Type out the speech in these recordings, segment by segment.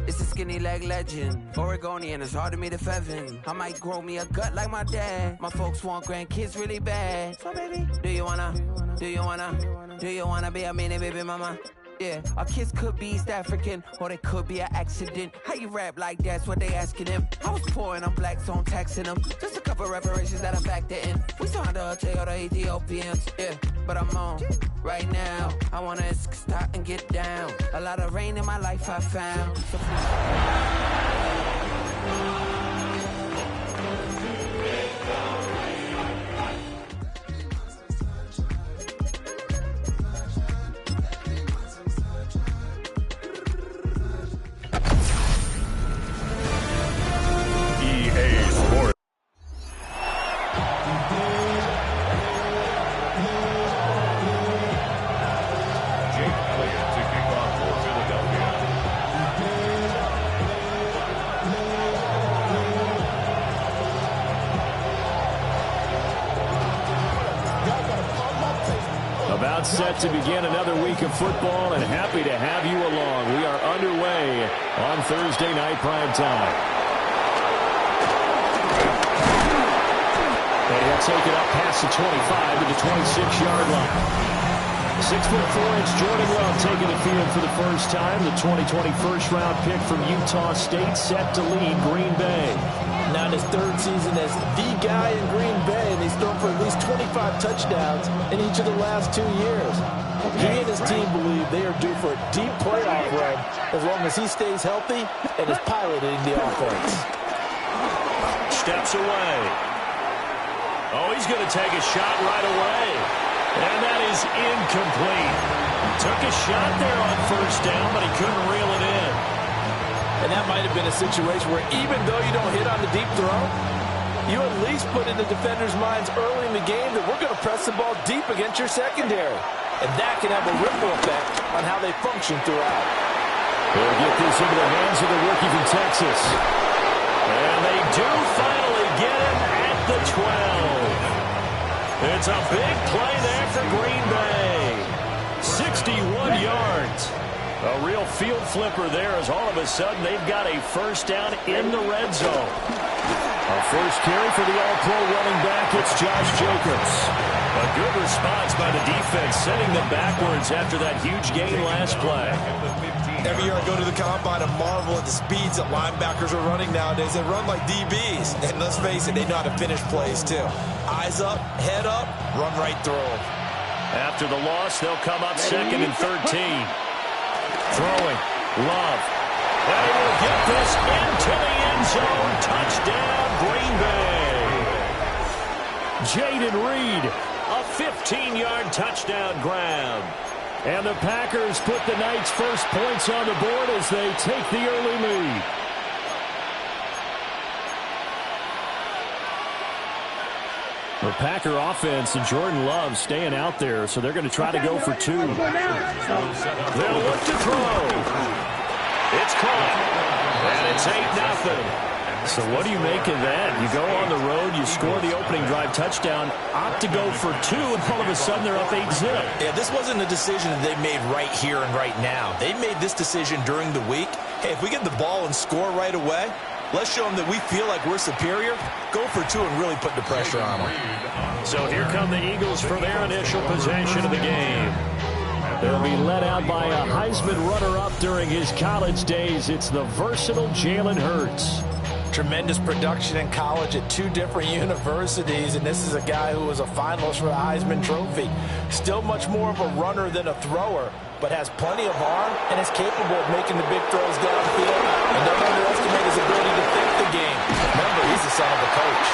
It's a skinny leg legend. Oregonian, it's hard to meet a Fevin. I might grow me a gut like my dad. My folks want grandkids really bad. So baby, do you wanna be a mini baby mama? Yeah, our kids could be East African, or they could be an accident. How you rap like that's what they asking him. I was poor and I'm black, so I'm taxing them. Just a couple reparations that I factor in. We saw the Toyota Ethiopians, yeah, but I'm on right now. I wanna stop and get down. A lot of rain in my life I found. So set to begin another week of football, and happy to have you along. We are underway on Thursday night prime time. And he'll take it up past the 25 to the 26-yard line. 6'4" Jordan Love taking the field for the first time. The 2020 first-round pick from Utah State set to lead Green Bay. Now in his third season as the guy in Green Bay, and he's thrown for at least 25 touchdowns in each of the last 2 years. He and his team believe they are due for a deep playoff run as long as he stays healthy and is piloting the offense. Steps away. Oh, he's going to take a shot right away. And that is incomplete. Took a shot there on first down, but he couldn't reel it in. And that might have been a situation where even though you don't hit on the deep throw, you at least put in the defenders' minds early in the game that we're going to press the ball deep against your secondary. And that can have a ripple effect on how they function throughout. They'll get this into the hands of the rookie from Texas. And they do finally get him at the 12. It's a big play there for Green Bay. 61 yards. A real field flipper there as all of a sudden they've got a first down in the red zone. A first carry for the all-pro running back, it's Josh Jacobs. A good response by the defense, sending them backwards after that huge gain last play. Every year I go to the combine and marvel at the speeds that linebackers are running nowadays. They run like DBs. And let's face it, they know how to finish plays too. Eyes up, head up, run right through them. After the loss, they'll come up second and 13. Throwing, Love. And he will get this into the end zone. Touchdown, Green Bay. Jaden Reed, a 15-yard touchdown grab. And the Packers put the night's first points on the board as they take the early lead. The Packer offense and Jordan Love staying out there, so they're going to try to go for two. They'll look to throw. It's caught. And it's 8-0. So what do you make of that? You go on the road, you score the opening drive touchdown, opt to go for two, and all of a sudden they're up 8-0. Yeah, this wasn't a decision that they made right here and right now. They made this decision during the week. Hey, if we get the ball and score right away, let's show them that we feel like we're superior. Go for two and really put the pressure on them. So here come the Eagles for their initial possession of the game. They'll be led out by a Heisman runner-up during his college days. It's the versatile Jalen Hurts. Tremendous production in college at two different universities, and this is a guy who was a finalist for the Heisman Trophy. Still much more of a runner than a thrower, but has plenty of arm and is capable of making the big throws downfield. And don't underestimate his ability to think the game. Remember, he's the son of a coach.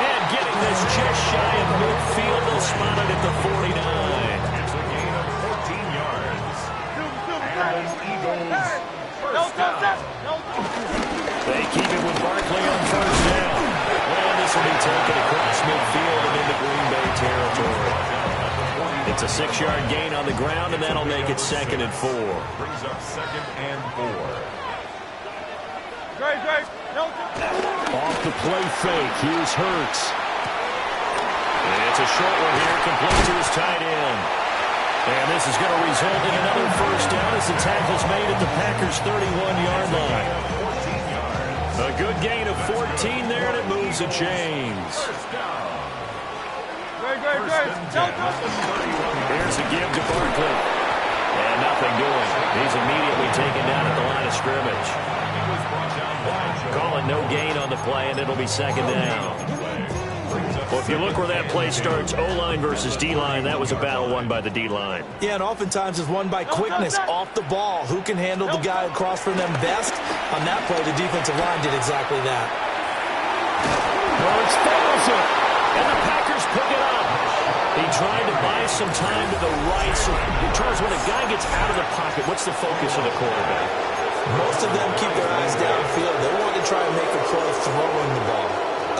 And getting this just shy of midfield, they'll spot it at the 49. It's a gain of 14 yards. And Eagles first down. They keep it with Barkley on first down. Well, this will be taken across midfield and into Green Bay territory. It's a 6-yard gain on the ground, and that'll make it 2nd and 4. Brings up 2nd and 4. Off the play fake, here's Hurts. And it's a short one here, complete to his tight end. And this is going to result in another first down as the tackle is made at the Packers' 31-yard line. A good gain of 14 there, and it moves the chains. Here's a give to Barkley. And nothing doing. He's immediately taken down at the line of scrimmage. Calling no gain on the play, and it'll be second down. Well, if you look where that play starts, O-line versus D-line, that was a battle won by the D-line. Yeah, and oftentimes it's won by quickness off the ball. Who can handle the guy across from them best? On that play, the defensive line did exactly that. Rhodes fails it, and the Packers pick it up. He tried to buy some time to the right. So, Charles, when a guy gets out of the pocket, what's the focus of the quarterback? Most of them keep their eyes downfield. They want to try and make a play throwing the ball.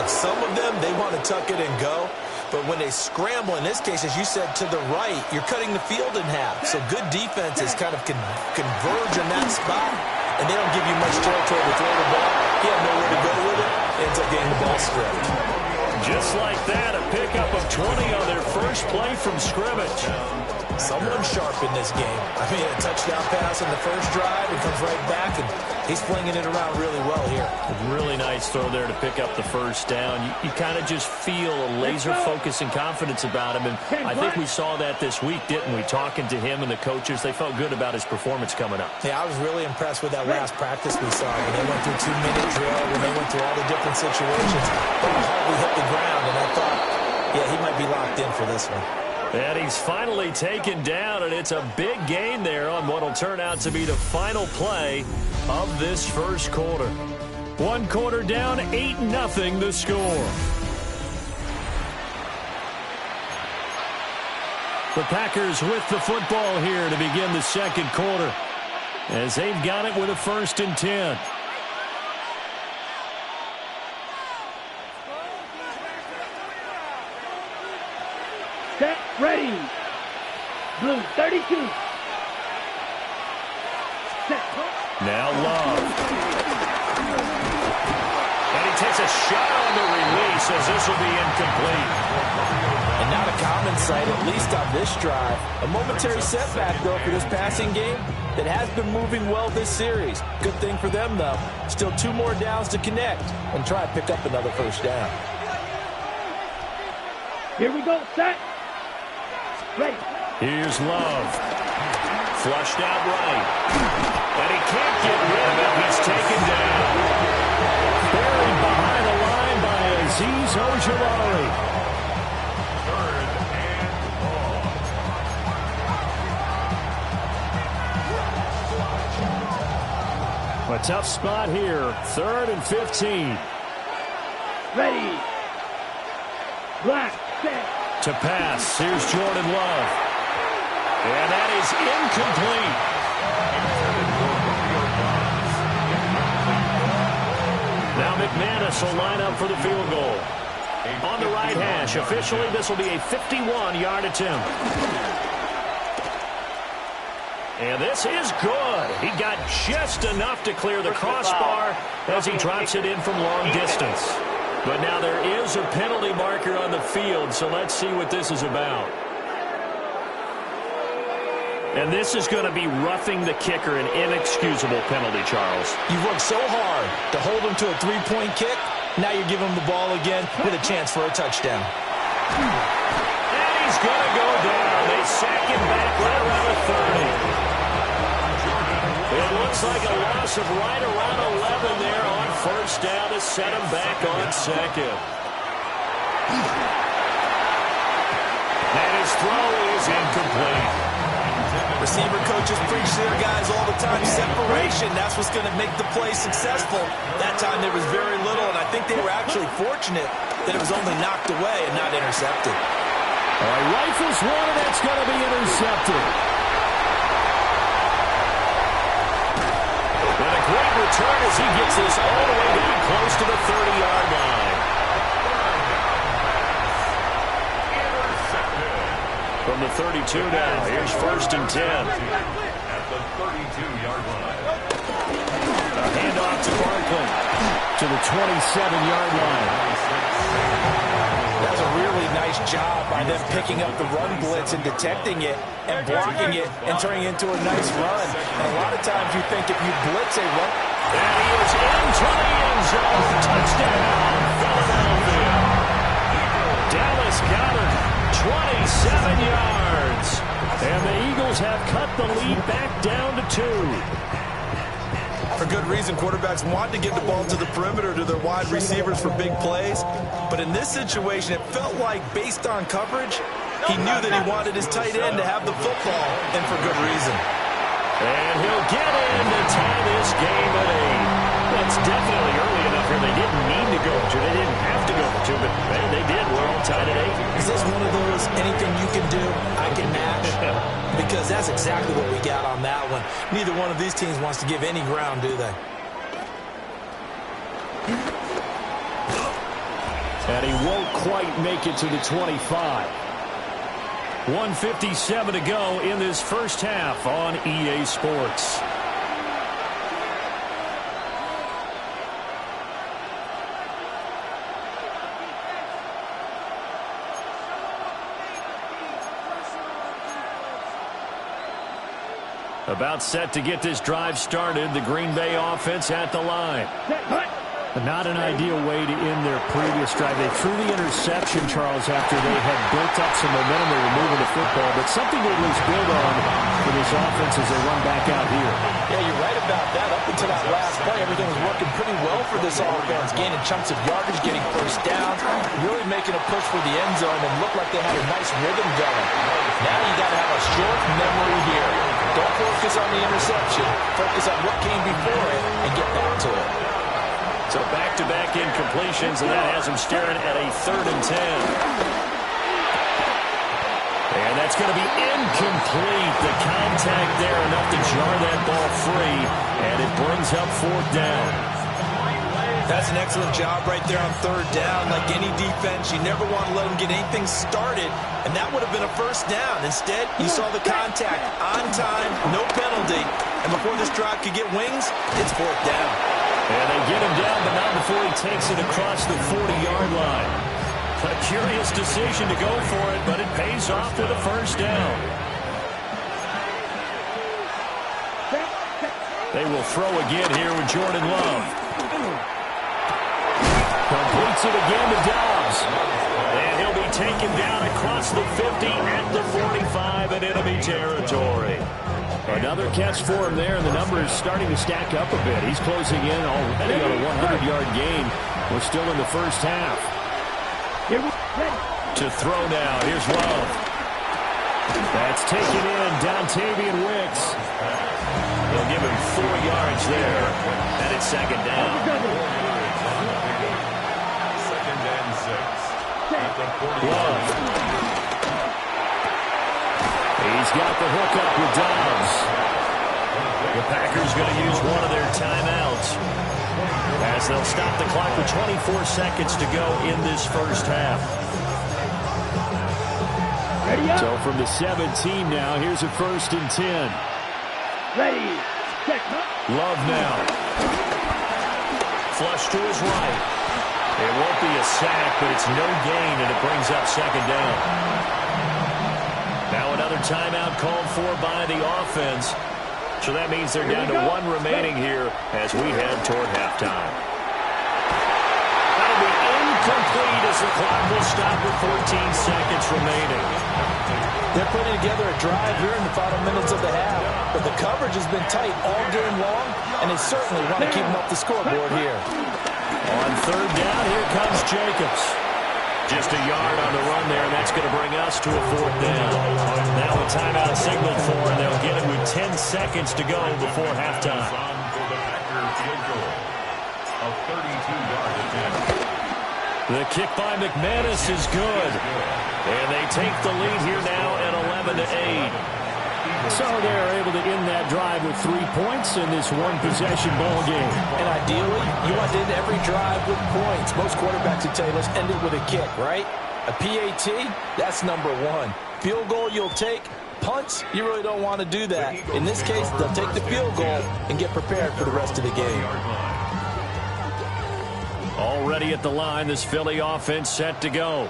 Some of them, they want to tuck it and go. But when they scramble, in this case, as you said, to the right, you're cutting the field in half. So good defenses kind of converge in that spot, and they don't give you much territory to throw the ball. He had nowhere to go with it. Ends up getting the ball stripped. Just like that, a pickup of 20 on their first play from scrimmage. Someone sharp in this game. I mean, a touchdown pass in the first drive and comes right back, and he's flinging it around really well here. Really nice throw there to pick up the first down. You kind of just feel a laser focus and confidence about him, and I think we saw that this week, didn't we? Talking to him and the coaches, they felt good about his performance coming up. Yeah, I was really impressed with that last practice we saw. When they went through 2-minute drill, when they went through all the different situations, but hardly hit the ground, and I thought, yeah, he might be locked in for this one. And he's finally taken down, and it's a big gain there on what will turn out to be the final play of this first quarter. One quarter down, 8-0 the score. The Packers with the football here to begin the second quarter, as they've got it with a 1st and 10. Set, ready. Blue, 32. Set. Now Love. And he takes a shot on the release as this will be incomplete. And not a common sight, at least on this drive. A momentary setback, though, for this passing game that has been moving well this series. Good thing for them, though. Still 2 more downs to connect and try to pick up another first down. Here we go. Set. Ready. Here's Love. Flushed out right. And he can't get rid of it. He's taken down. Buried behind the line by Azeez Ojulari. 3rd and long. A tough spot here. 3rd and 15. Ready. Black. Set. To pass. Here's Jordan Love. And that is incomplete. Now McManus will line up for the field goal. On the right hash. Officially, this will be a 51-yard attempt. And this is good. He got just enough to clear the crossbar as he drops it in from long distance. But now there is a penalty marker on the field, so let's see what this is about. And this is going to be roughing the kicker, an inexcusable penalty, Charles. You've worked so hard to hold him to a 3-point kick. Now you're giving him the ball again with a chance for a touchdown. And he's going to go down. They sack him back right around the 30. It looks like a loss of right around 11 there on first down to set him back on second. And his throw is incomplete. Receiver coaches preach to their guys all the time. Separation, that's what's going to make the play successful. That time there was very little, and I think they were actually fortunate that it was only knocked away and not intercepted. All right, rifles one, and that's going to be intercepted. And a great return as he gets this all the way down close to the 30-yard line. From the 32 now, here's 1st and 10. At the 32-yard line. A handoff to Barkley to the 27-yard line. That's a really nice nice job by them picking up the run blitz and detecting it and blocking it and turning it into a nice run. And a lot of times you think if you blitz a run... And he is into the end zone. Touchdown, Philadelphia. Dallas Goedert, 27 yards. And the Eagles have cut the lead back down to 2. For good reason, quarterbacks want to get the ball to the perimeter to their wide receivers for big plays. But in this situation, it felt like, based on coverage, he knew that he wanted his tight end to have the football, and for good reason. And he'll get in to tie this game at 8. That's definitely early enough here. They didn't need to go to. They didn't have to go to, but they did. We're all tied at 8. Is this one of those anything you can do, I can match? Because that's exactly what we got on that one. Neither one of these teams wants to give any ground, do they? And he won't quite make it to the 25. 1:57 to go in this first half on EA Sports. About set to get this drive started. The Green Bay offense at the line. Not an ideal way to end their previous drive. They threw the interception, Charles, after they had built up some momentum. They were moving the football, but something to at least build on for this offense as they run back out here. Yeah, you're right about that. Up until that last play, everything was working pretty well for this offense. Gaining chunks of yardage, getting first downs, really making a push for the end zone, and looked like they had a nice rhythm going. Now you got to have a short memory here. Don't focus on the interception. Focus on what came before it and get back to it. So back-to-back incompletions, and that has him staring at a 3rd and 10. And that's going to be incomplete. The contact there enough to jar that ball free, and it brings up 4th down. That's an excellent job right there on 3rd down. Like any defense, you never want to let them get anything started, and that would have been a first down. Instead, you saw the contact on time, no penalty, and before this drive could get wings, it's 4th down. And they get him down, but not before he takes it across the 40-yard line. A curious decision to go for it, but it pays off with a first down. They will throw again here with Jordan Love. Completes it again to Dobbs. And he'll be taken down across the 50 at the 45 in enemy territory. Another catch for him there, and the number is starting to stack up a bit. He's closing in already on a 100-yard gain. We're still in the first half. To throw now. Here's Love. That's taken in. Dontavian Wicks. They'll give him 4 yards there. And it's 2nd down. 2nd and 6. At the 40. Love. He's got the hook up with Dobbs. The Packers going to use one of their timeouts as they'll stop the clock with 24 seconds to go in this first half. So from the 17 now, here's a 1st and 10. Ready, set, Love now. Flush to his right. It won't be a sack, but it's no gain, and it brings up 2nd down. Now another timeout called for by the offense. So that means they're down to 1 remaining here as we head toward halftime. That'll be incomplete as the clock will stop with 14 seconds remaining. They're putting together a drive here in the final minutes of the half, but the coverage has been tight all game long, and they certainly want to keep them off the scoreboard here. On 3rd down, here comes Jacobs. Just a yard on the run there, and that's going to bring us to a 4th down. Now a timeout signaled for, and they'll get it with 10 seconds to go before halftime. For the Packers field goal. A 32-yard attempt. The kick by McManus is good. And they take the lead here now at 11-8. So they're able to end that drive with 3 points in this one-possession ball game. And ideally, you want to end every drive with points. Most quarterbacks would tell you, let's end it with a kick, right? A PAT, that's number 1. Field goal you'll take. Punts, you really don't want to do that. In this case, they'll take the field goal and get prepared for the rest of the game. Already at the line, this Philly offense set to go.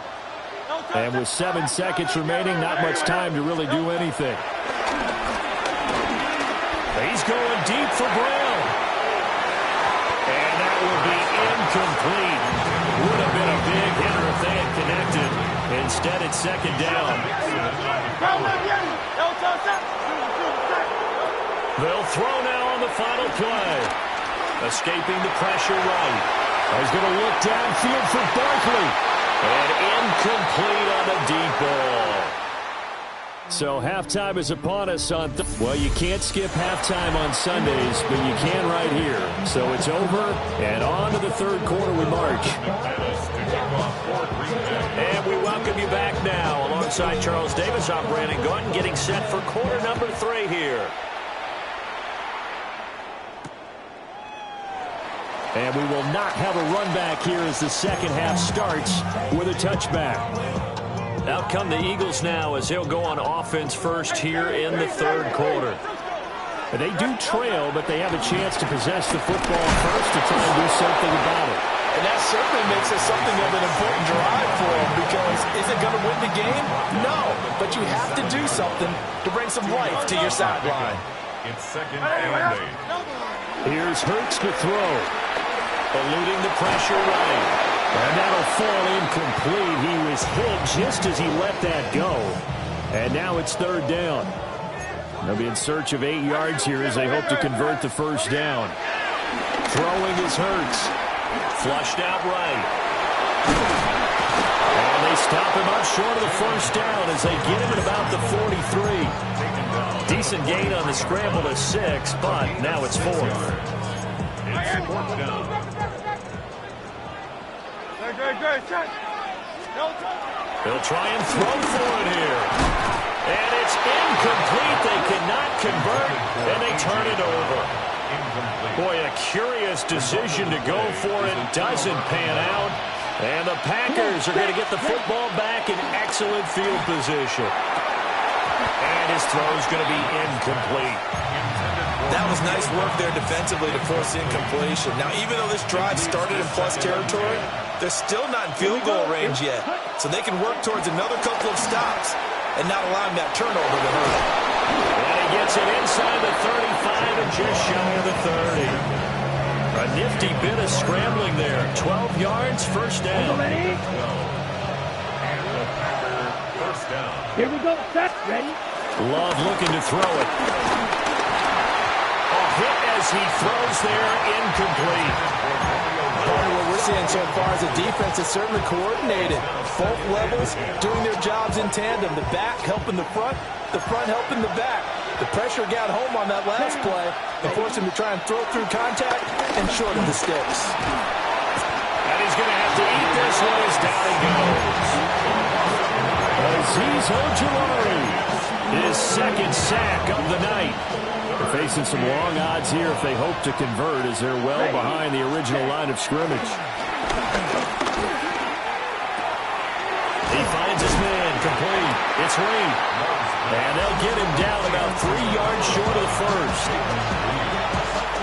And with 7 seconds remaining, not much time to really do anything. He's going deep for Brown. And that will be incomplete. Would have been a big hitter if they had connected. Instead, it's second down. They'll throw now on the final play. Escaping the pressure right. He's going to look downfield for Barkley. And incomplete on the deep ball. So halftime is upon us on well, you can't skip halftime on Sundays, but you can right here. So it's over, and on to the third quarter we march. And we welcome you back now. Alongside Charles Davis, I'm Brandon Gaudin, getting set for quarter number 3 here. And we will not have a run back here as the second half starts with a touchback. Out come the Eagles now as they'll go on offense first here in the third quarter. They do trail, but they have a chance to possess the football first to try and do something about it. And that certainly makes it something of an important drive for them, because is it going to win the game? No, but you have to do something to bring some life to your sideline. It's second and 8. Here's Hurts to throw. Eluding the pressure right. And that'll fall incomplete. He was hit just as he let that go. And now it's third down. They'll be in search of 8 yards here as they hope to convert the first down. Throwing is Hurts. Flushed out right. And they stop him up short of the first down as they get him at about the 43. Decent gain on the scramble to 6, but now it's 4th. It's 4th down. They'll try and throw for it here. And it's incomplete. They cannot convert, and they turn it over. Boy, a curious decision to go for it. Doesn't pan out. And the Packers are going to get the football back in excellent field position. And his throw's going to be incomplete. That was nice work there defensively to force incompletion. Now, even though this drive started in plus territory, they're still not in field goal range yet. So they can work towards another couple of stops and not allowing that turnover to hurt them. And he gets it inside the 35 and just shy of the 30. A nifty bit of scrambling there. 12 yards, first down. Ready? And the Packer first down. Here we go. Set. Ready? Love looking to throw it. A hit as he throws there, incomplete. Part of what we're seeing so far is a defense that's certainly coordinated. Both levels doing their jobs in tandem. The back helping the front helping the back. The pressure got home on that last play and forced him to try and throw through contact and shorten the sticks. And he's going to have to eat this one as down he goes. Azeez Ojulari, his second sack of the night. They're facing some long odds here if they hope to convert, as they're well behind the original line of scrimmage. He finds his man, complete. It's Reed. And they'll get him down about 3 yards short of the first.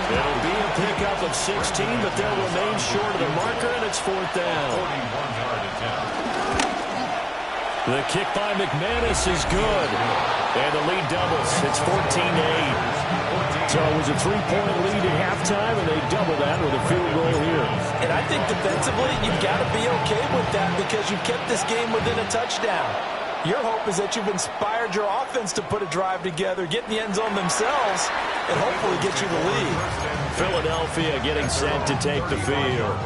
It'll be a pickup of 16, but they'll remain short of the marker, and it's 4th down. 41-yard attempt. The kick by McManus is good. And the lead doubles. It's 14-8. So it was a 3-point lead at halftime, and they double that with a field goal here. And I think defensively, you've got to be okay with that because you've kept this game within a touchdown. Your hope is that you've inspired your offense to put a drive together, get in the end zone themselves, and hopefully get you the lead. Philadelphia getting set to take the field.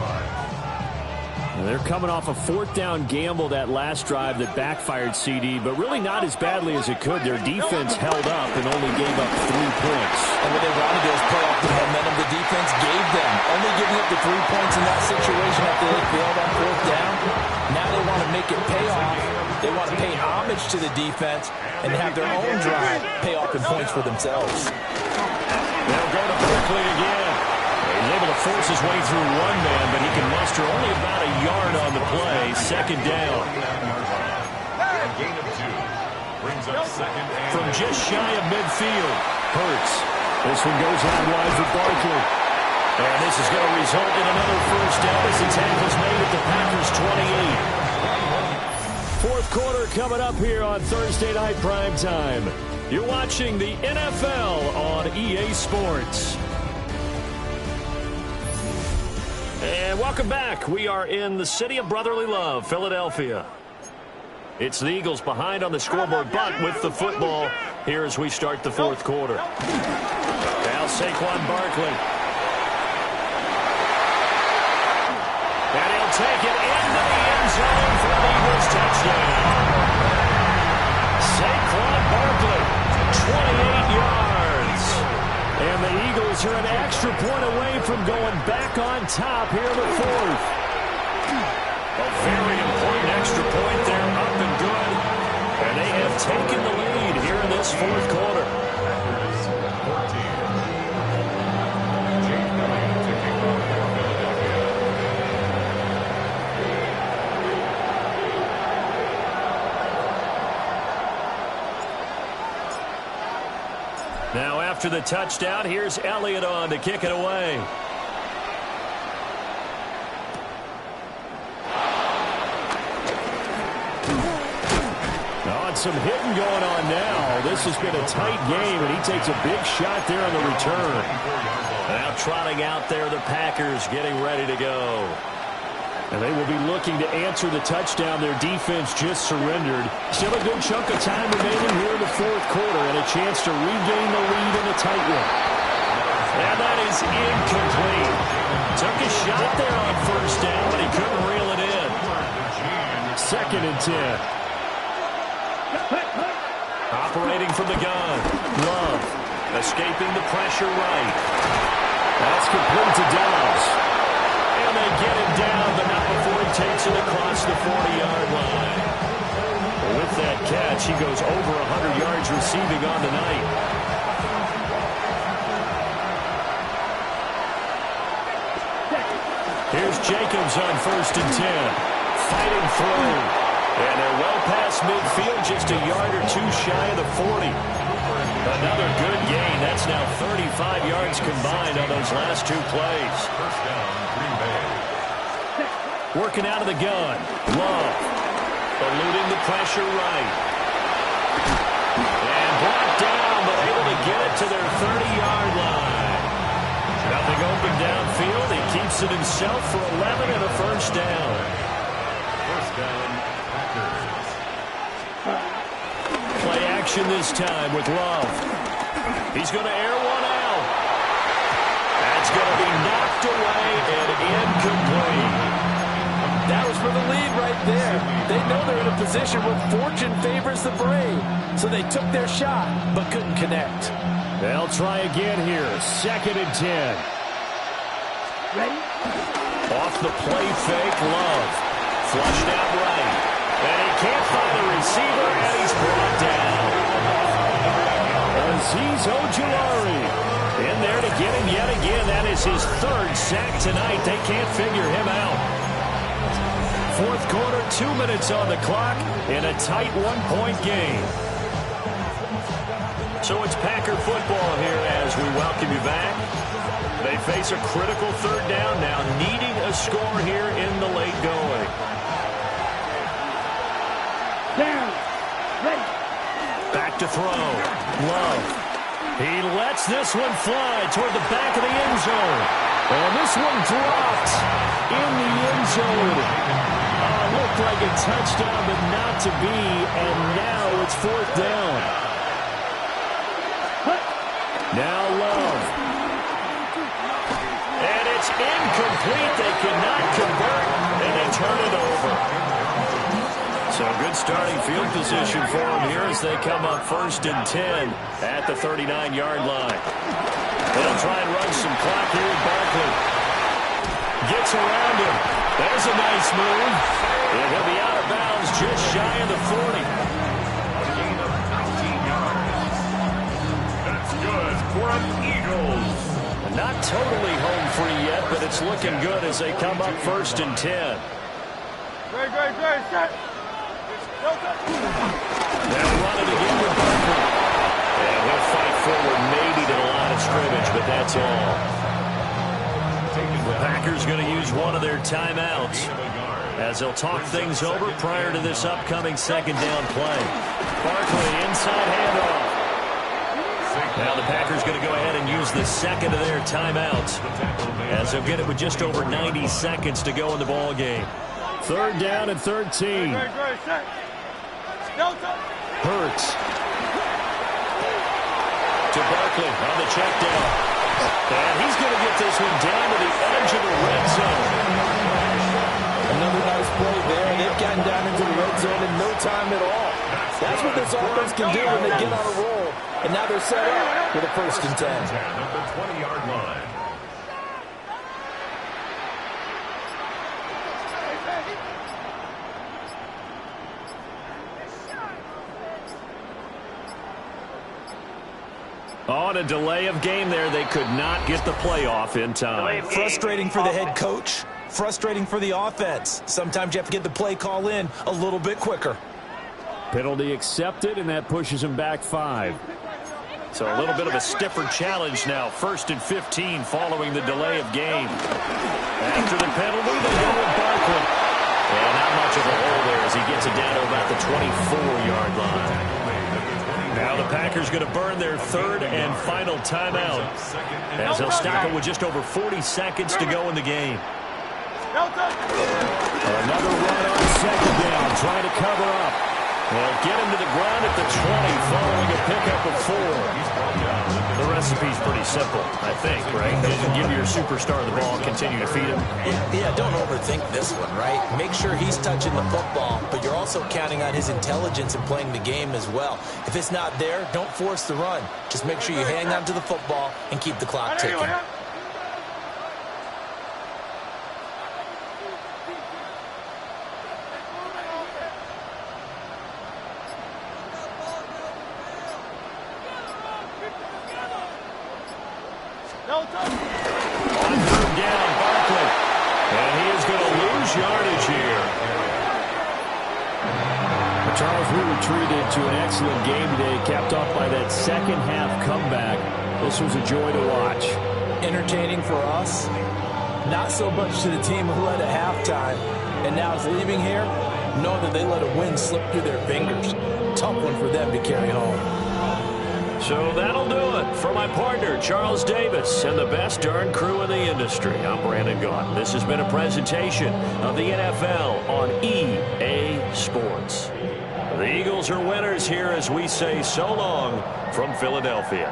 And they're coming off a 4th down gamble that last drive that backfired CD, but really not as badly as it could. Their defense held up and only gave up 3 points. And what they wanted is play off the momentum the defense gave them. Only giving up the 3 points in that situation after they failed on 4th down. Now they want to make it pay off. They want to pay homage to the defense and have their own drive pay off in points for themselves. They'll go to Barkley again. He's able to force his way through one man, but he can muster only about a yard on the play. Second down. A gain of 2. Brings up second and From just shy of midfield, Hurts. This one goes out wide for Barkley. And this is going to result in another first down as the tackle's made at the Packers' 28. Fourth quarter coming up here on Thursday Night Primetime. You're watching the NFL on EA Sports. And welcome back. We are in the city of brotherly love, Philadelphia. It's the Eagles behind on the scoreboard, but with the football here as we start the fourth quarter. Now Saquon Barkley. And he'll take it into the end zone for the Eagles touchdown. Saquon Barkley, 28 yards. And the Eagles are an extra point away from going back on top here in the fourth. A very important extra point there, up and good. And they have taken the lead here in this fourth quarter. Now after the touchdown, here's Elliott on to kick it away. Some hitting going on now. This has been a tight game, and he takes a big shot there on the return. Now trotting out there, the Packers getting ready to go. And they will be looking to answer the touchdown their defense just surrendered. Still a good chunk of time remaining here in the fourth quarter, and a chance to regain the lead in a tight one. And that is incomplete. Took a shot there on first down, but he couldn't reel it in. 2nd and 10. Operating from the gun. Love. Escaping the pressure right. That's complete to Dobbs. And they get him down, but not before he takes it across the 40-yard line. With that catch, he goes over 100 yards receiving on the night. Here's Jacobs on 1st and 10. Fighting through. And they're well past midfield, just a yard or two shy of the 40. Another good gain. That's now 35 yards combined on those last two plays. First down, Green Bay. Working out of the gun. Love. Eluding the pressure right. And brought down, but able to get it to their 30-yard line. Nothing open downfield. He keeps it himself for 11 and a first down. First down, Play action this time with Love. He's going to air one out. That's going to be knocked away and incomplete. That was for the lead right there. They know they're in a position where fortune favors the brave. So they took their shot, but couldn't connect. They'll try again here. 2nd and 10. Ready? Off the play fake, Love. Flushed out right. And he can't find the receiver, and he's brought down. Azeez Ojulari in there to get him yet again. That is his 3rd sack tonight. They can't figure him out. Fourth quarter, 2 minutes on the clock in a tight one-point game. So it's Packer football here as we welcome you back. They face a critical 3rd down now, needing a score here in the late going. Down. Ready. Back to throw. Love. He lets this one fly toward the back of the end zone. And this one dropped in the end zone. Looked like a touchdown, but not to be. And now it's 4th down. Now Love. And it's incomplete. They cannot convert, and they turn it over. So good starting field position for them here as they come up 1st and 10 at the 39-yard line. They'll try and run some clock here with Barkley. Gets around him. There's a nice move. And he'll be out of bounds just shy of the 40. A gain of 19 yards. That's good for an Eagles. Not totally home free yet, but it's looking good as they come up 1st and 10. Great, set. They'll run it again with Barkley. And he'll fight forward maybe to the line of scrimmage, but that's all. The Packers going to use one of their timeouts. as they'll talk things over prior to this upcoming second down play. Barkley inside handoff. Now the Packers going to go ahead and use the second of their timeouts, as they'll get it with just over 90 seconds to go in the ball game. 3rd down and 13. Hurts to Barkley on the check down. And he's going to get this one down to the edge of the red zone. Another nice play there. They've gotten down into the red zone in no time at all. That's what this offense can do when they get on a roll. And now they're set up with a 1st and 10. At the 20-yard line. On a delay of game there, they could not get the playoff in time. Frustrating for the head coach. Frustrating for the offense. Sometimes you have to get the play call in a little bit quicker. Penalty accepted, and that pushes him back 5. So a little bit of a stiffer challenge now. 1st and 15 following the delay of game. After the penalty, they go with Barkley. And not much of a hole there as he gets it down to about the 24-yard line. Now the Packers going to burn their 3rd and final timeout, as they'll stop it with just over 40 seconds to go in the game. Another run on 2nd down, trying to cover up. They'll get him to the ground at the 20 following a pickup of 4. The recipe's pretty simple, I think, right? Give your superstar the ball, continue to feed him. Yeah, don't overthink this one, right? Make sure he's touching the football, but you're also counting on his intelligence in playing the game as well. If it's not there, don't force the run. Just make sure you hang on to the football and keep the clock ticking. On 3rd down, Barkley. And he is going to lose yardage here. But Charles, we were treated to an excellent game today, capped off by that second-half comeback. This was a joy to watch. Entertaining for us. Not so much to the team who led at halftime. And now is leaving here, knowing that they let a win slip through their fingers. Tough one for them to carry home. So that'll do it for my partner, Charles Davis, and the best darn crew in the industry. I'm Brandon Gaudin. This has been a presentation of the NFL on EA Sports. The Eagles are winners here as we say so long from Philadelphia.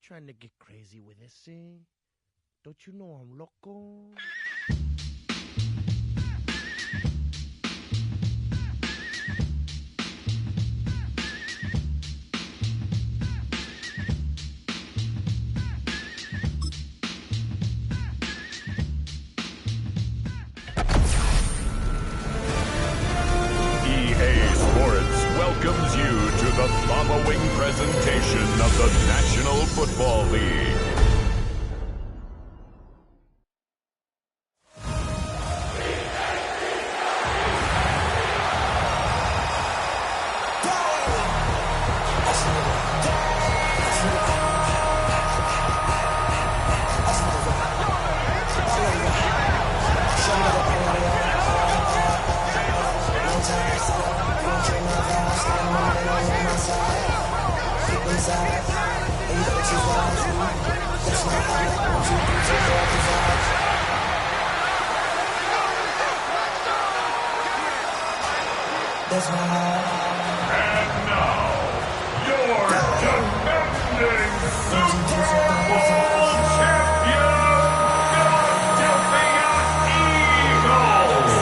trying to get crazy with this thing? Don't you know I'm loco? Welcomes you to the following presentation of the National Football League. And now, your defending Super Bowl champion, Philadelphia Eagles!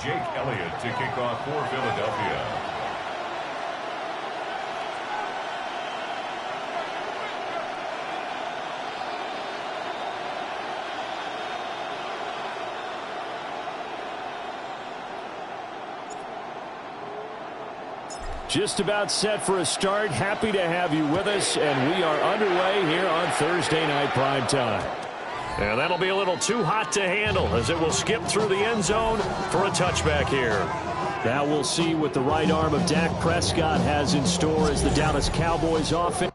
Jake Elliott to kick off for Philadelphia. Just about set for a start. Happy to have you with us, and we are underway here on Thursday Night Primetime. And that'll be a little too hot to handle as it will skip through the end zone for a touchback here. Now we'll see what the right arm of Dak Prescott has in store as the Dallas Cowboys offense.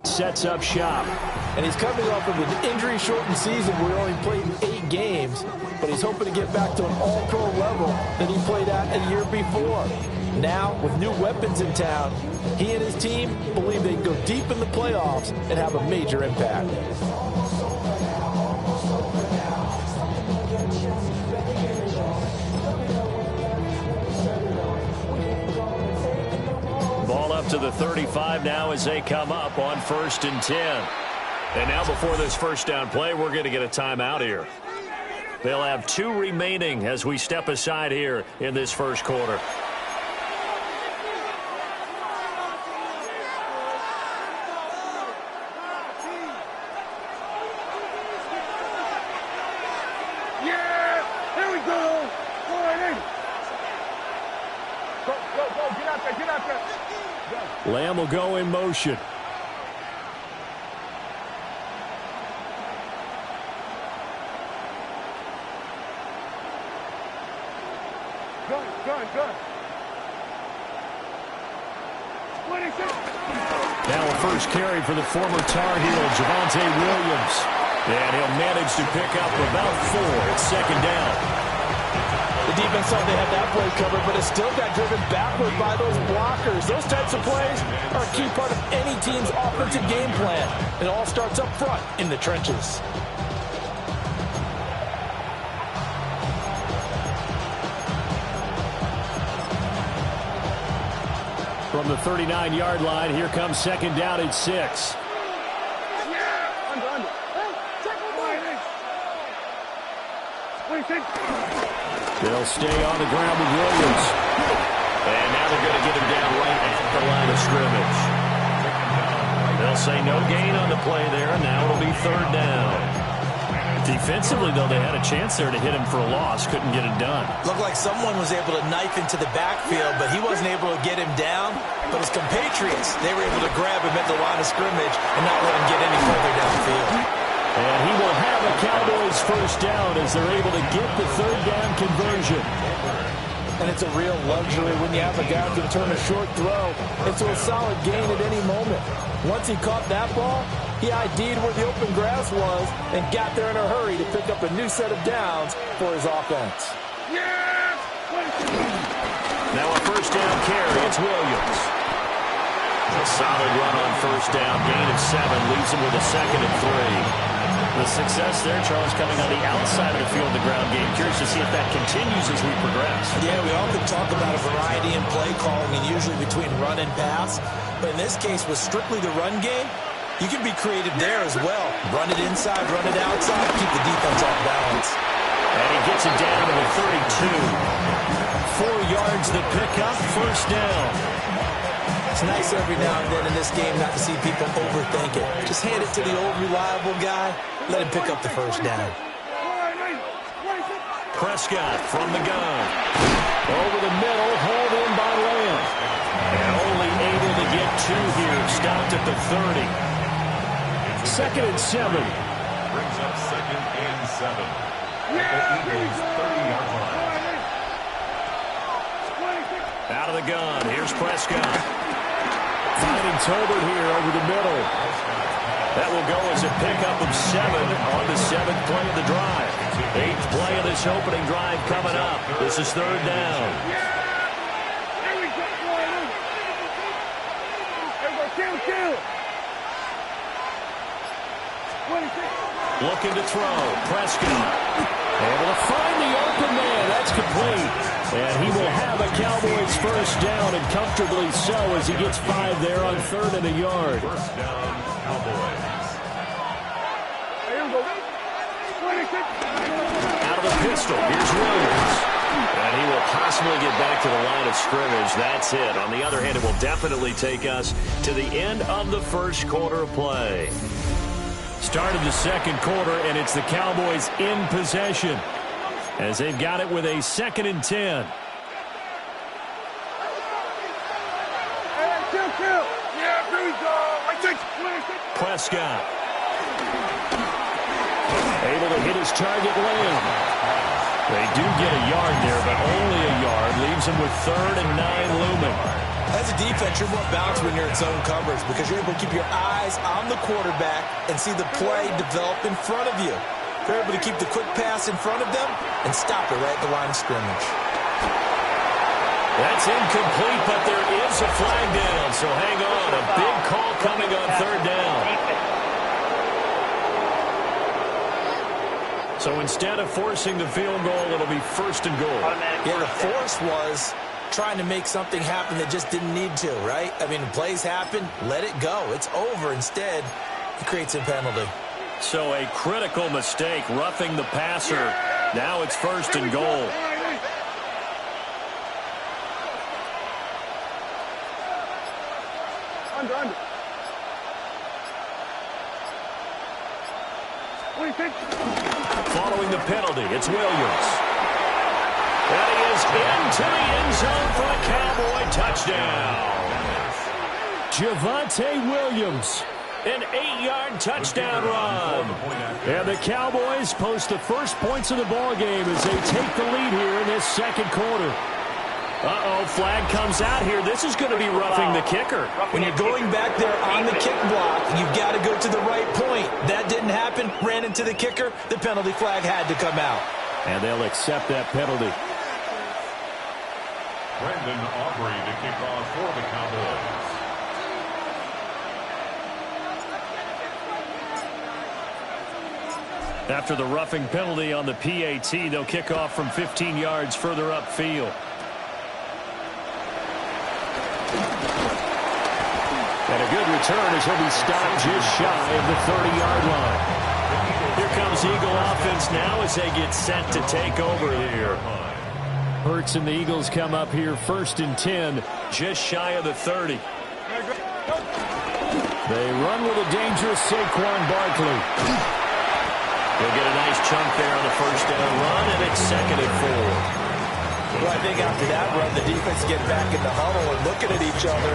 Sets up shop. And he's coming off of an injury-shortened season where he only played 8 games, but he's hoping to get back to an all-pro level that he played at a year before. Now, with new weapons in town, he and his team believe they can go deep in the playoffs and have a major impact. Ball up to the 35 now as they come up on 1st and 10. And now before this first down play, we're going to get a timeout here. They'll have 2 remaining as we step aside here in this first quarter. Lamb will go in motion. Good. Now a first carry for the former Tar Heel, Javonte Williams. And he'll manage to pick up about 4 at 2nd down. The defense thought they had that play covered, but it still got driven backward by those blockers. Those types of plays are a key part of any team's offensive game plan. It all starts up front in the trenches. From the 39-yard line, here comes 2nd down at 6. They'll stay on the ground with Williams. And now they're going to get him down right at the line of scrimmage. They'll say no gain on the play there, and now it'll be 3rd down. Defensively, though, they had a chance there to hit him for a loss. Couldn't get it done. Looked like someone was able to knife into the backfield, but he wasn't able to get him down. But his compatriots, they were able to grab him at the line of scrimmage and not let him get any further downfield. And he will have a Cowboys first down as they're able to get the 3rd down conversion. And it's a real luxury when you have a guy who can turn a short throw into a solid gain at any moment. Once he caught that ball, he ID'd where the open grass was and got there in a hurry to pick up a new set of downs for his offense. Now a first down carry. It's Williams. A solid run on first down. Gain of 7. Leaves him with a 2nd and 3. The success there, Charles, coming on the outside of the field, the ground game. Curious to see if that continues as we progress. Yeah, we often talk about a variety in play calling and usually between run and pass. But in this case, with strictly the run game, you can be creative there as well. Run it inside, run it outside, keep the defense off balance. And he gets it down to the 32. 4 yards the pickup, first down. It's nice every now and then in this game not to see people overthink it. Just hand it to the old reliable guy, let him pick up the first down. Prescott from the gun. Over the middle, hauled in by Lamb. And only able to get 2 here, stopped at the 30. 2nd and 7. Brings up 2nd and 7. At the Eagles' 30-yard line. Out of the gun, here's Prescott. Finding Tolbert here over the middle. That will go as a pickup of 7 on the 7th play of the drive. 8th play of this opening drive coming up. This is 3rd down. Looking to throw. Prescott. Able to find the open man. That's complete. And he will have a Cowboys first down, and comfortably so, as he gets 5 there on 3rd and a yard. First down, Cowboys. Out of the pistol, here's Williams. And he will possibly get back to the line of scrimmage. That's it. On the other hand, it will definitely take us to the end of the first quarter of play. Start of the 2nd quarter, and it's the Cowboys in possession, as they've got it with a 2nd and 10. Prescott. Able to hit his target, Lamb. They do get a yard there, but only a yard. Leaves him with 3rd and 9 looming. As a defense, you're more balanced when you're in zone coverage because you're able to keep your eyes on the quarterback and see the play develop in front of you. They're able to keep the quick pass in front of them and stop it right at the line of scrimmage. That's incomplete, but there is a flag down, so hang on. A big call coming on third down. So instead of forcing the field goal, it'll be first and goal. Yeah, the force was trying to make something happen that just didn't need to, right? I mean, plays happen, let it go. It's over. Instead, he creates a penalty. So a critical mistake, roughing the passer. Now it's first and goal. Under. What do you think? Following the penalty, it's Williams. And he is into the end zone for a Cowboy touchdown. Javonte Williams, an 8-yard touchdown run. And the Cowboys post the first points of the ball game as they take the lead here in this second quarter. Uh-oh, flag comes out here. This is going to be roughing the kicker. When you're going back there on the kick block, you've got to go to the right point. That didn't happen. Ran into the kicker. The penalty flag had to come out. And they'll accept that penalty. Brandon Aubrey to kick off for the Cowboys. After the roughing penalty on the PAT, they'll kick off from 15 yards further upfield. And a good return as he'll be stopped just shy of the 30-yard line. Here comes Eagle offense now as they get set to take over here. Hurts and the Eagles come up here first and 10, just shy of the 30. They run with a dangerous Saquon Barkley. They'll get a nice chunk there on the first down run, and it's second and 4. Well, I think after that run, the defense get back in the huddle and looking at each other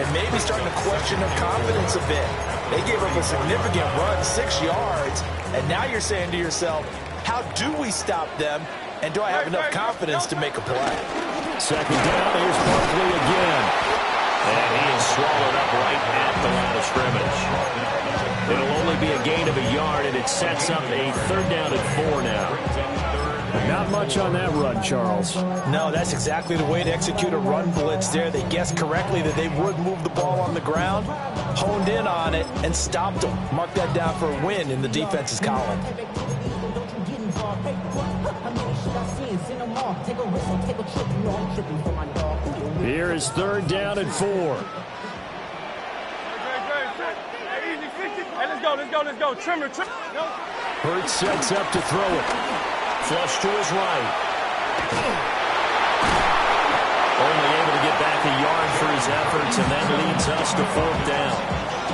and maybe starting to question their confidence a bit. They gave up a significant run, 6 yards, and now you're saying to yourself, how do we stop them, and do I have enough confidence to make a play? Second down, here's Barkley again. And he is swallowed up right at the line of scrimmage. It'll only be a gain of a yard, and it sets up a third down and 4 now. Not much on that run, Charles. No, that's exactly the way to execute a run blitz there. They guessed correctly that they would move the ball on the ground, honed in on it, and stopped them. Mark that down for a win in the defense's column. Here is third down and 4. Hey, let's go. Trimmer. Hurts sets up to throw it. Flush to his right. Only able to get back a yard for his efforts, and that leads us to fourth down.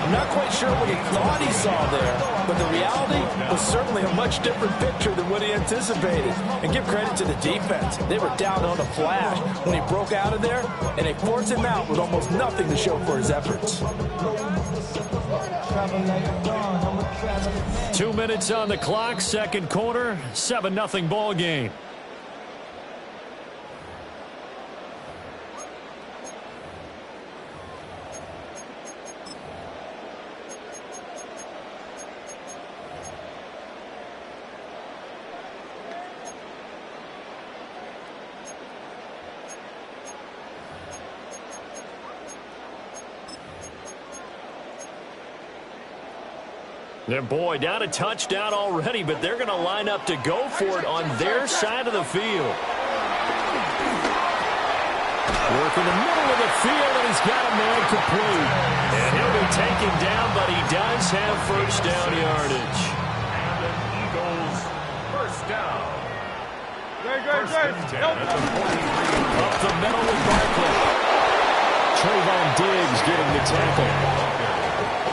I'm not quite sure what he thought he saw there, but the reality was certainly a much different picture than what he anticipated. And give credit to the defense. They were down on a flash when he broke out of there, and they forced him out with almost nothing to show for his efforts. 2 minutes on the clock, second quarter, 7-0 ball game. Their boy down a touchdown already, but they're going to line up to go for it on their side of the field. Work in the middle of the field, and he's got a man complete. And he'll be taken down, but he does have first down yardage. And the Eagles first down. Great. Up the middle with Barkley. Trayvon Diggs getting the tackle.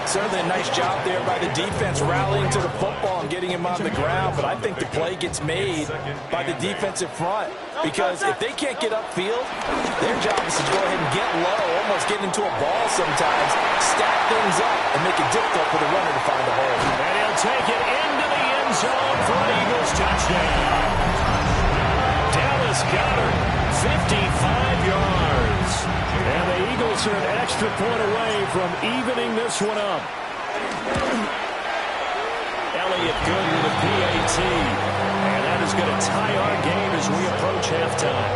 Certainly a nice job there by the defense rallying to the football and getting him on the ground, but I think the play gets made by the defensive front because if they can't get upfield, their job is to go ahead and get low, almost get into a ball sometimes, stack things up, and make it difficult for the runner to find a hole. And he'll take it into the end zone for an Eagles touchdown. Dallas Goedert, 55 yards. And the Eagles are an extra point away from evening this one up. Elliott good with a PAT. And that is going to tie our game as we approach halftime.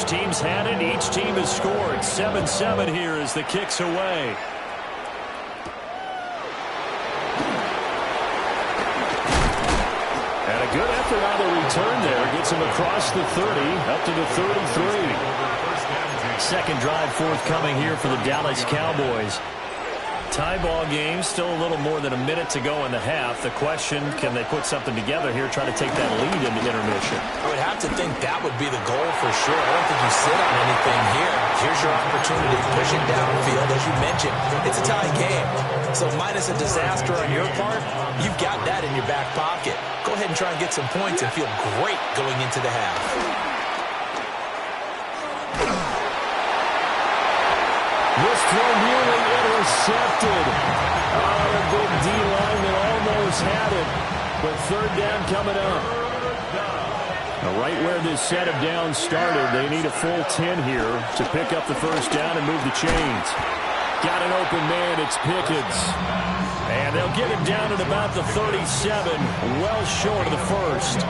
team's had it. Each team has scored. 7-7 here as the kick's away. And a good effort on the return there. Gets him across the 30, up to the 33. Second drive forthcoming here for the Dallas Cowboys. Tie ball game, still a little more than a minute to go in the half. The question, can they put something together here, try to take that lead into intermission? I would have to think that would be the goal for sure. I don't think you sit on anything here. Here's your opportunity. Push it downfield. As you mentioned, it's a tie game. So minus a disaster on your part, you've got that in your back pocket. Go ahead and try and get some points and feel great going into the half. This throw nearly intercepted. A big D line that almost had it. But third down coming up. Now right where this set of downs started, they need a full 10 here to pick up the first down and move the chains. Got an open man, it's Pickens. And they'll get him down at about the 37, well short of the first.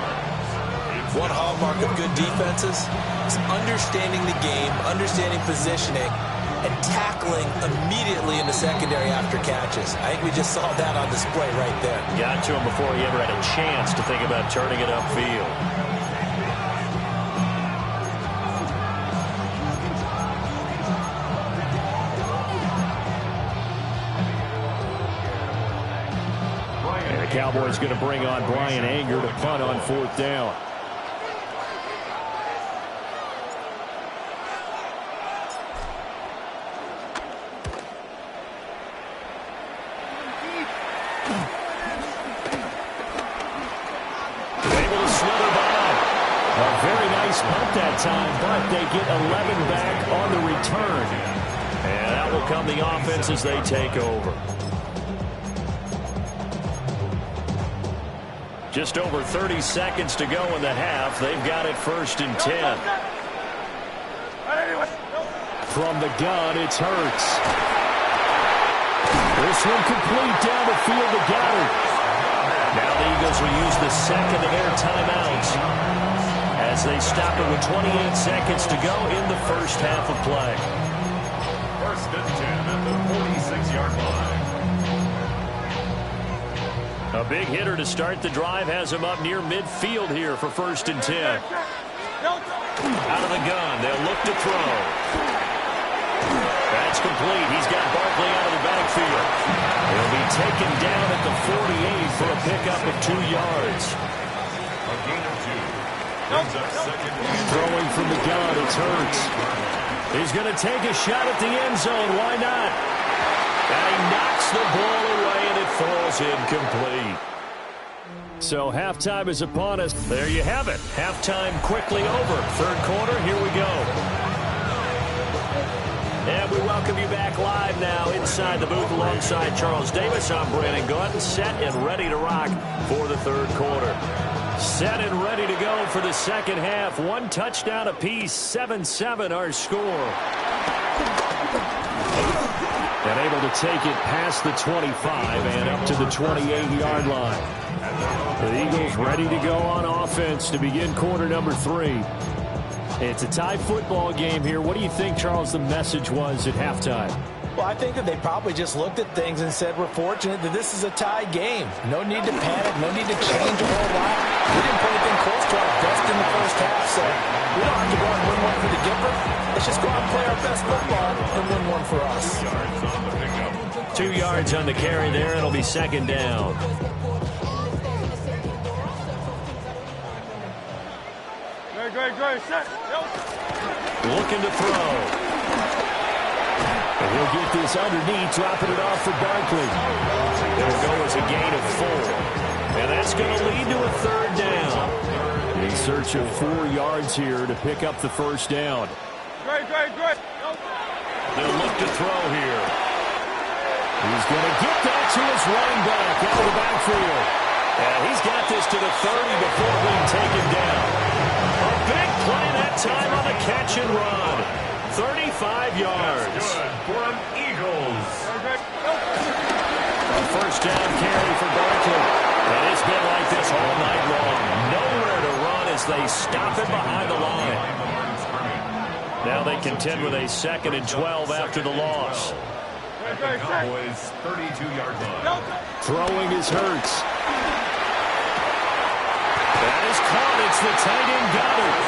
One hallmark of good defenses is understanding the game, understanding positioning, and tackling immediately in the secondary after catches. I think we just saw that on display right there. Got to him before he ever had a chance to think about turning it upfield. And the Cowboys going to bring on Brian Anger to punt on fourth down. That time, but they get 11 back on the return. And that will come the offense as they take over. Just over 30 seconds to go in the half. They've got it first and 10. From the gun, it's Hurts. This one complete down the field to Goddard. Now the Eagles will use the second of their timeouts as they stop it with 28 seconds to go in the first half of play. First and 10 at the 46-yard line. A big hitter to start the drive has him up near midfield here for first and 10. Out of the gun, they'll look to throw. That's complete. He's got Barkley out of the backfield. He'll be taken down at the 48 for a pickup of 2 yards. A gain of 2. Throwing from the gun, it's Hurts. He's going to take a shot at the end zone. Why not? And he knocks the ball away, and it falls incomplete. So halftime is upon us. There you have it. Halftime quickly over. Third quarter, here we go. And we welcome you back live now inside the booth alongside Charles Davis. I'm Brandon Gaudin, set and ready to rock for the third quarter. Set and ready to go for the second half. One touchdown apiece, 7-7 our score. And able to take it past the 25 and up to the 28-yard line. The Eagles ready to go on offense to begin quarter number 3. It's a tie football game here. What do you think, Charles, the message was at halftime? Well, I think that they probably just looked at things and said, we're fortunate that this is a tie game. No need to panic. No need to change a whole lot. We didn't put anything close to our best in the first half, so we don't have to go and win one for the Gipper. Let's just go out and play our best football and win one for us. 2 yards on the carry there. It'll be second down. Great. Set. Looking to throw. And he'll get this underneath, dropping it off for Barkley. It'll go as a gain of 4. And that's going to lead to a third down. In search of 4 yards here to pick up the first down. Great. They'll look to throw here. He's going to get that to his running back out of the backfield. And he's got this to the 30 before being taken down. A big play that time on the catch and run. 35 yards. Good for an Eagles. A first down carry for Barkley. And it's been like this all night long. Nowhere to run as they stop it behind the line. Now they contend with a 2nd and 12 after the loss. At the Cowboys' 32-yard line. Throwing is Hurts. That is caught. It's the tight end Goddard.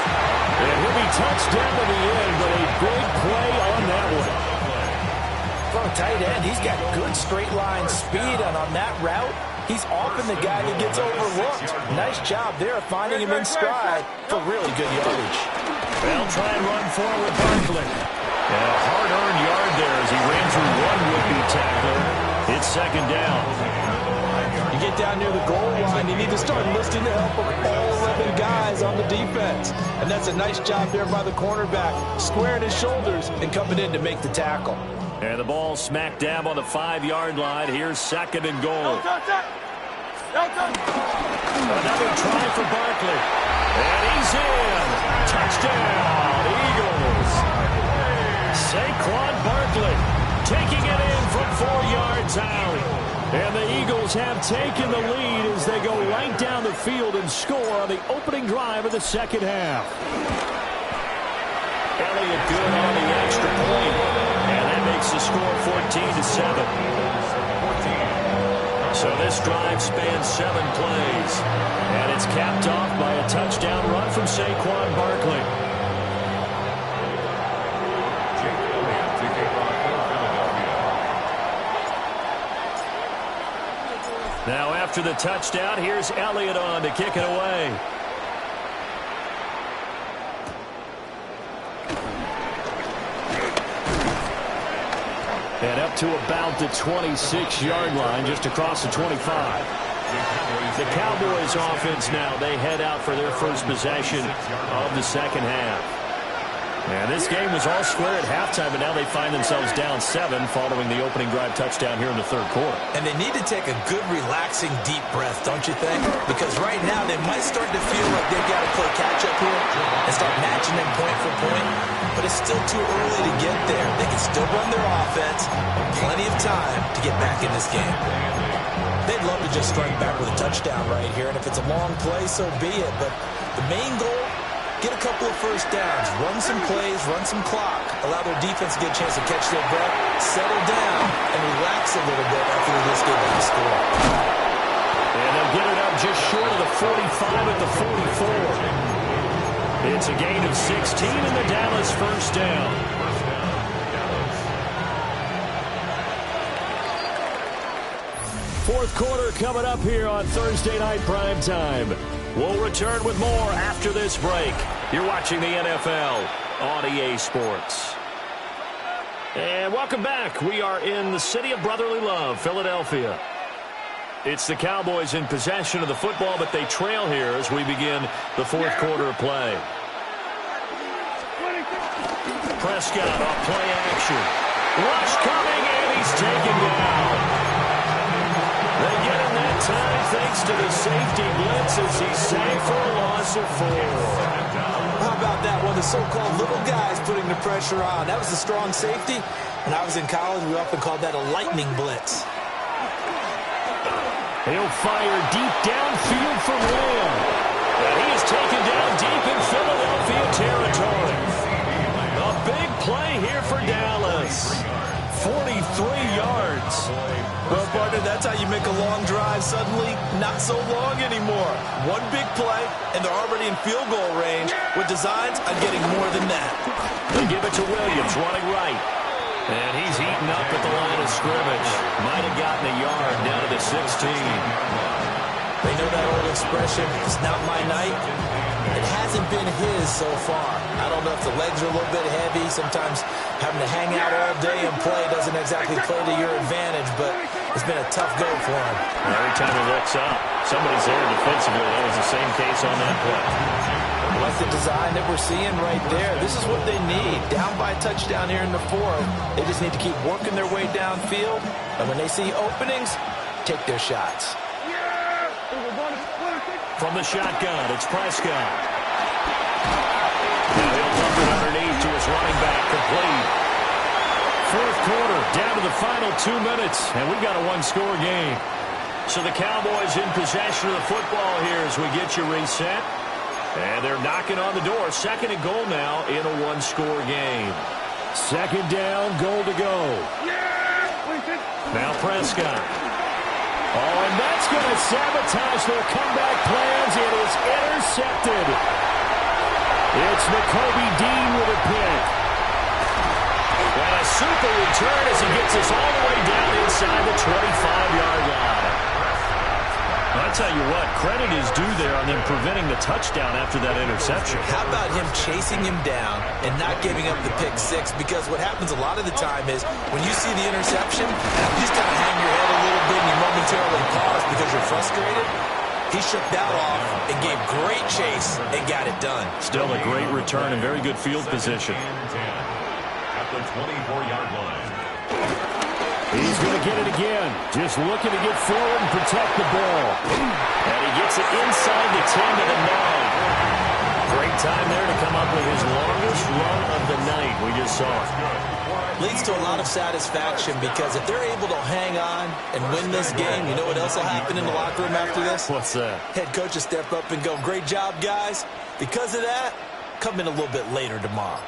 And he'll be touched down to the end, but a big play on that one. For a tight end, he's got good straight line speed, and on that route, he's often the guy that gets overlooked. Nice job there of finding him in stride for really good yardage. They'll try and run forward Barkley. And a hard-earned yard there as he ran through one would-be tackler. It's 2nd down. You get down near the goal line, you need to start enlisting the help of all 11 guys on the defense. And that's a nice job there by the cornerback, squaring his shoulders and coming in to make the tackle. And the ball smack dab on the 5-yard line. Here's 2nd and goal. Another try for Barkley. And he's in. Touchdown, Eagles. Saquon Barkley taking it in from 4 yards out. And the Eagles have taken the lead as they go right down the field and score on the opening drive of the 2nd half. Elliott good on the extra point. And that makes the score 14-7. So this drive spans 7 plays. And it's capped off by a touchdown run from Saquon Barkley. Now after the touchdown, here's Elliott on to kick it away. And up to about the 26-yard line, just across the 25. The Cowboys offense now, they head out for their first possession of the 2nd half. And this game was all square at halftime, but now they find themselves down 7 following the opening drive touchdown here in the 3rd quarter. And they need to take a good, relaxing, deep breath, don't you think? Because right now they might start to feel like they've got to play catch-up here and start matching them point for point. But it's still too early to get there. They can still run their offense. Plenty of time to get back in this game. They'd love to just strike back with a touchdown right here. And if it's a long play, so be it. But the main goal, get a couple of first downs, run some plays, run some clock, allow their defense to get a chance to catch their breath, settle down, and relax a little bit after they just get the score. And they'll get it up just short of the 45 at the 44. It's a gain of 16 and the Dallas first down. Fourth quarter coming up here on Thursday Night Primetime. We'll return with more after this break. You're watching the NFL on EA Sports. And welcome back. We are in the city of brotherly love, Philadelphia. It's the Cowboys in possession of the football, but they trail here as we begin the 4th quarter of play. Prescott off play action. Rush coming, and he's taken down. They get him that time thanks to the safety blitz as he sacked for a loss of 4. How about that one? The so-called little guys putting the pressure on. That was a strong safety. When I was in college, we often called that a lightning blitz. He'll fire deep downfield for Lamb. And he is taken down deep in Philadelphia territory. A big play here for Dallas. 43 yards. Well, partner, that's how you make a long drive suddenly not so long anymore. One big play, and they're already in field goal range with designs on getting more than that. They give it to Williams, running right. And he's eaten up at the line of scrimmage. Might have gotten a yard down to the 16. They know that old expression, it's not my night. It hasn't been his so far. I don't know if the legs are a little bit heavy. Sometimes having to hang out all day and play doesn't exactly play to your advantage, but it's been a tough go for him. Every time he looks up, somebody's there defensively. That was the same case on that play. Like the design that we're seeing right there. This is what they need. Down by a touchdown here in the 4th. They just need to keep working their way downfield. And when they see openings, take their shots. From the shotgun, it's Prescott. Now he'll dump it underneath to his running back, complete. 4th quarter, down to the final 2 minutes, and we've got a one-score game. So the Cowboys in possession of the football here as we get you reset. And they're knocking on the door. Second and goal now in a one-score game. Second down, goal to go. Now Prescott. Oh, and that's going to sabotage their comeback plans. It is intercepted. It's Nakobe Dean with a pick. And a super return as he gets us all the way down inside the 25-yard line. I'll tell you what, credit is due there on them preventing the touchdown after that interception. How about him chasing him down and not giving up the pick six? Because what happens a lot of the time is when you see the interception, you just kind of hang your head a little bit and you momentarily pause because you're frustrated. He shook that off and gave great chase and got it done. Still a great return and very good field position. At the 24-yard line. He's going to get it again. Just looking to get forward and protect the ball. And he gets it inside the 10 to the 9. Great time there to come up with his longest run of the night we just saw. Leads to a lot of satisfaction because if they're able to hang on and win this game, you know what else will happen in the locker room after this? What's that? Head coach will step up and go, great job, guys. Because of that, come in a little bit later tomorrow.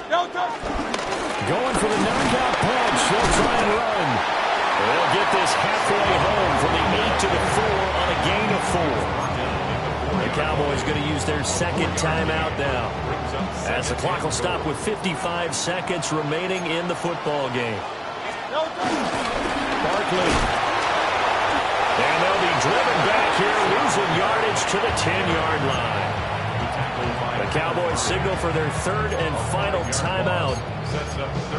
Going for the knockout punch. They'll try and run. They'll get this halfway home from the 8 to the 4 on a gain of 4. The Cowboys going to use their second timeout now, as the clock will stop with 55 seconds remaining in the football game. Barkley. And they'll be driven back here, losing yardage to the 10-yard line. The Cowboys signal for their third and final timeout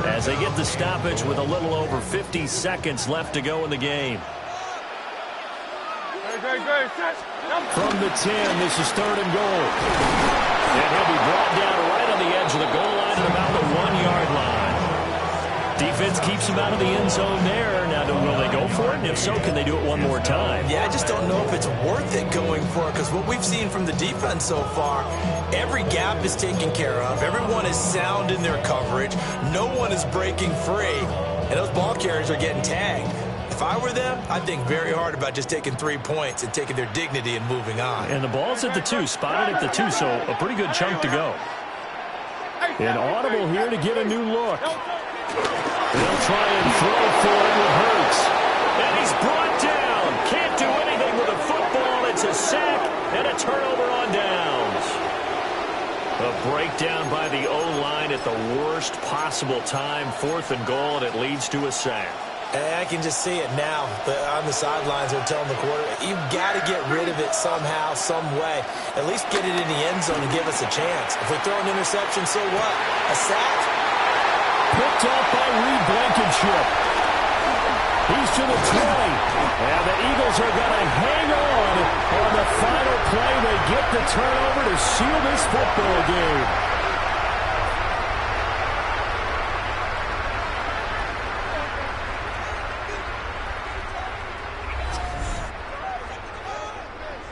as they get the stoppage with a little over 50 seconds left to go in the game. From the 10, this is third and goal. And he'll be brought down right on the edge of the goal line at about the 1-yard line. Defense keeps him out of the end zone there. Now, will they go for it? And if so, can they do it one more time? Yeah, I just don't know if it's worth it going for it because what we've seen from the defense so far, every gap is taken care of. Everyone is sound in their coverage. No one is breaking free. And those ball carriers are getting tagged. If I were them, I'd think very hard about just taking 3 points and taking their dignity and moving on. And the ball's at the 2, spotted at the 2, so a pretty good chunk to go. And audible here to get a new look. They'll try and throw for it with Hurts. And he's brought down. Can't do anything with a football. It's a sack and a turnover on downs. A breakdown by the O-line at the worst possible time. 4th and goal, and it leads to a sack. And I can just see it now. On the sidelines, they're telling the quarterback, you've got to get rid of it somehow, some way. At least get it in the end zone and give us a chance. If we throw an interception, so what? A sack? Picked off by Reed Blankenship. He's to the 20. And the Eagles are going to hang on the final play. They get the turnover to seal this football game.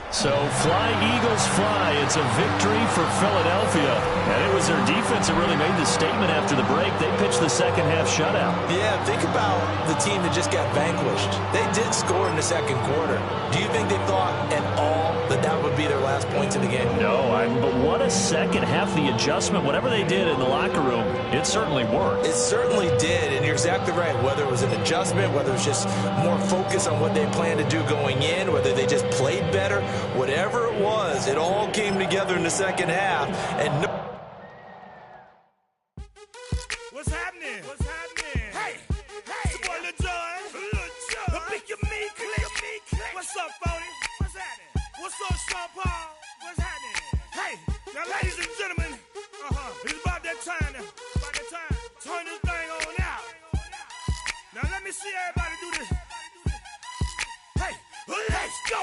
So flying Eagles fly. It's a victory for Philadelphia. And it was their defense that really made the statement after the break. They pitched the second half shutout. Yeah, think about the team that just got vanquished. They did score in the second quarter. Do you think they thought at all that that would be their last points in the game? No, but what a second half. The adjustment, whatever they did in the locker room, it certainly worked. It certainly did, and you're exactly right. Whether it was an adjustment, whether it was just more focus on what they planned to do going in, whether they just played better, whatever it was, it all came together in the second half. And what's happening? What's happening? Hey, it's your boy Lil Jon. The Pick Your Me Click. What's up, Phony? What's happening? What's up, Sean Paul? What's happening? Hey, now, ladies and gentlemen, it's about that time. Turn this thing on out. Now, let me see everybody do this. Hey, let's go.